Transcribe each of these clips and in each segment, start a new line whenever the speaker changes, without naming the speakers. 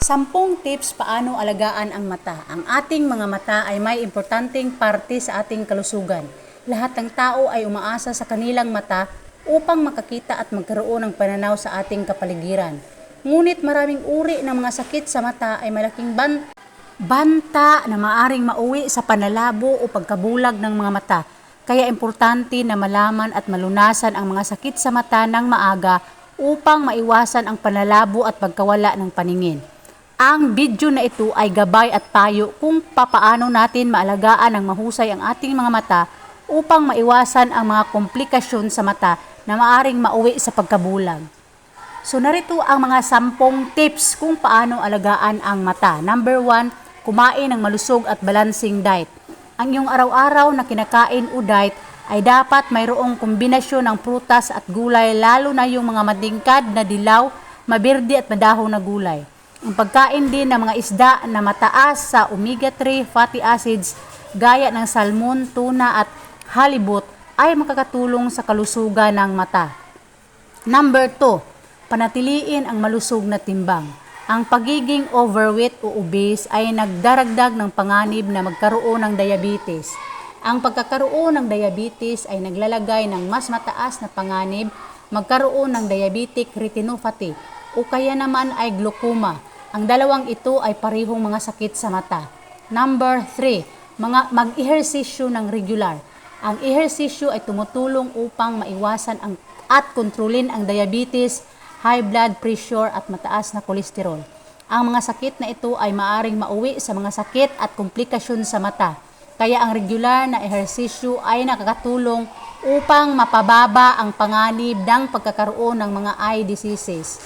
10 tips paano alagaan ang mata. Ang ating mga mata ay may importanteng parte sa ating kalusugan. Lahat ng tao ay umaasa sa kanilang mata upang makakita at magkaroon ng pananaw sa ating kapaligiran. Ngunit maraming uri ng mga sakit sa mata ay malaking banta na maaring mauwi sa panlalabo o pagkabulag ng mga mata. Kaya importante na malaman at malunasan ang mga sakit sa mata ng maaga upang maiwasan ang panlalabo at pagkawala ng paningin. Ang video na ito ay gabay at payo kung papaano natin maalagaan ng mahusay ang ating mga mata upang maiwasan ang mga komplikasyon sa mata na maaring mauwi sa pagkabulag. So narito ang mga 10 tips kung paano alagaan ang mata. Number 1, kumain ng malusog at balancing diet. Ang iyong araw-araw na kinakain o diet ay dapat mayroong kombinasyon ng prutas at gulay, lalo na yung mga matingkad na dilaw, maberde at madahon na gulay. Ang pagkain din ng mga isda na mataas sa omega-3 fatty acids gaya ng salmon, tuna at halibut ay makakatulong sa kalusugan ng mata. Number 2, panatiliin ang malusog na timbang. Ang pagiging overweight o obese ay nagdaragdag ng panganib na magkaroon ng diabetes. Ang pagkakaroon ng diabetes ay naglalagay ng mas mataas na panganib magkaroon ng diabetic retinopathy o kaya naman ay glaucoma. Ang dalawang ito ay parehong mga sakit sa mata. Number 3, mag-ehersisyo ng regular. Ang ehersisyo ay tumutulong upang maiwasan at kontrolin ang diabetes, high blood pressure at mataas na kolesterol. Ang mga sakit na ito ay maaring mauwi sa mga sakit at komplikasyon sa mata. Kaya ang regular na ehersisyo ay nakakatulong upang mapababa ang panganib ng pagkakaroon ng mga eye diseases.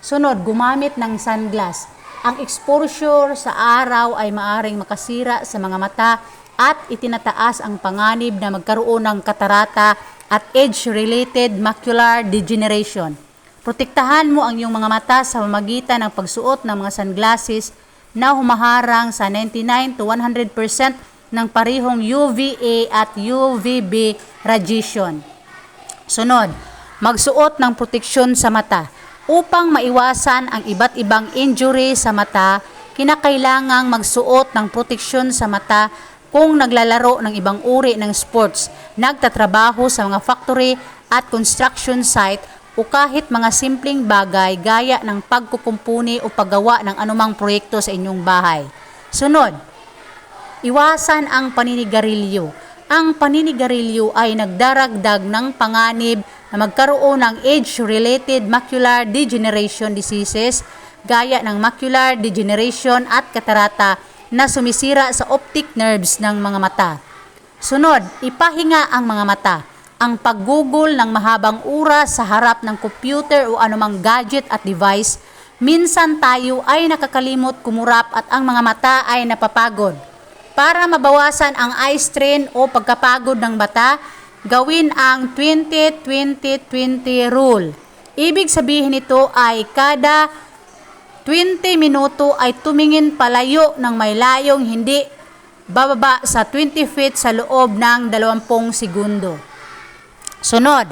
Sunod, gumamit ng sunglass. Ang exposure sa araw ay maaring makasira sa mga mata at itinataas ang panganib na magkaroon ng katarata at age-related macular degeneration. Protektahan mo ang iyong mga mata sa pamamagitan ng pagsuot ng mga sunglasses na humaharang sa 99 to 100% ng parehong UVA at UVB radiation. Sunod, magsuot ng proteksyon sa mata. Upang maiwasan ang iba't ibang injury sa mata, kinakailangang magsuot ng proteksyon sa mata kung naglalaro ng ibang uri ng sports, nagtatrabaho sa mga factory at construction site o kahit mga simpleng bagay gaya ng pagkukumpuni o paggawa ng anumang proyekto sa inyong bahay. Sunod, iwasan ang paninigarilyo. Ang paninigarilyo ay nagdaragdag ng panganib na magkaroon ng age-related macular degeneration diseases gaya ng macular degeneration at katarata na sumisira sa optic nerves ng mga mata. Sunod, ipahinga ang mga mata. Ang paggugol ng mahabang oras sa harap ng computer o anumang gadget at device, minsan tayo ay nakakalimot kumurap at ang mga mata ay napapagod. Para mabawasan ang eye strain o pagkapagod ng mata, gawin ang 20-20-20 rule. Ibig sabihin nito ay kada 20 minuto ay tumingin palayo ng may layong hindi bababa sa 20 feet sa loob ng 20 segundo. Sunod,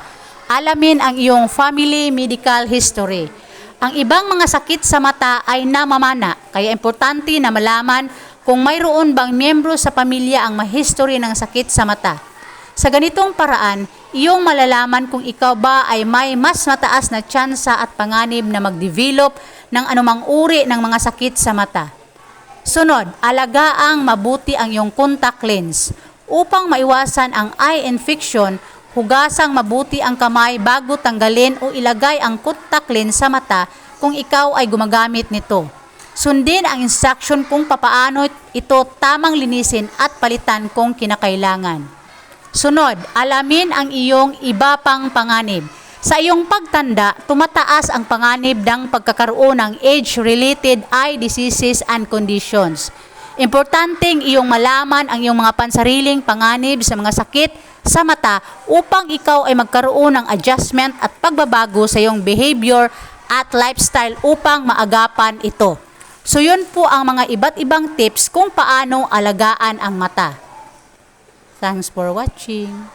alamin ang iyong family medical history. Ang ibang mga sakit sa mata ay namamana, kaya importante na malaman kung mayroon bang miyembro sa pamilya ang ma-history ng sakit sa mata. Sa ganitong paraan, iyong malalaman kung ikaw ba ay may mas mataas na tsansa at panganib na mag-develop ng anumang uri ng mga sakit sa mata. Sunod, alagaang mabuti ang iyong contact lens. Upang maiwasan ang eye infection, hugasang mabuti ang kamay bago tanggalin o ilagay ang contact lens sa mata kung ikaw ay gumagamit nito. Sundin ang instruction kung papaano ito tamang linisin at palitan kung kinakailangan. Sunod, alamin ang iyong iba pang panganib. Sa iyong pagtanda, tumataas ang panganib ng pagkakaroon ng age-related eye diseases and conditions. Importanteng iyong malaman ang iyong mga pansariling panganib sa mga sakit sa mata upang ikaw ay magkaroon ng adjustment at pagbabago sa iyong behavior at lifestyle upang maagapan ito. So yun po ang mga iba't ibang tips kung paano alagaan ang mata. Thanks for watching.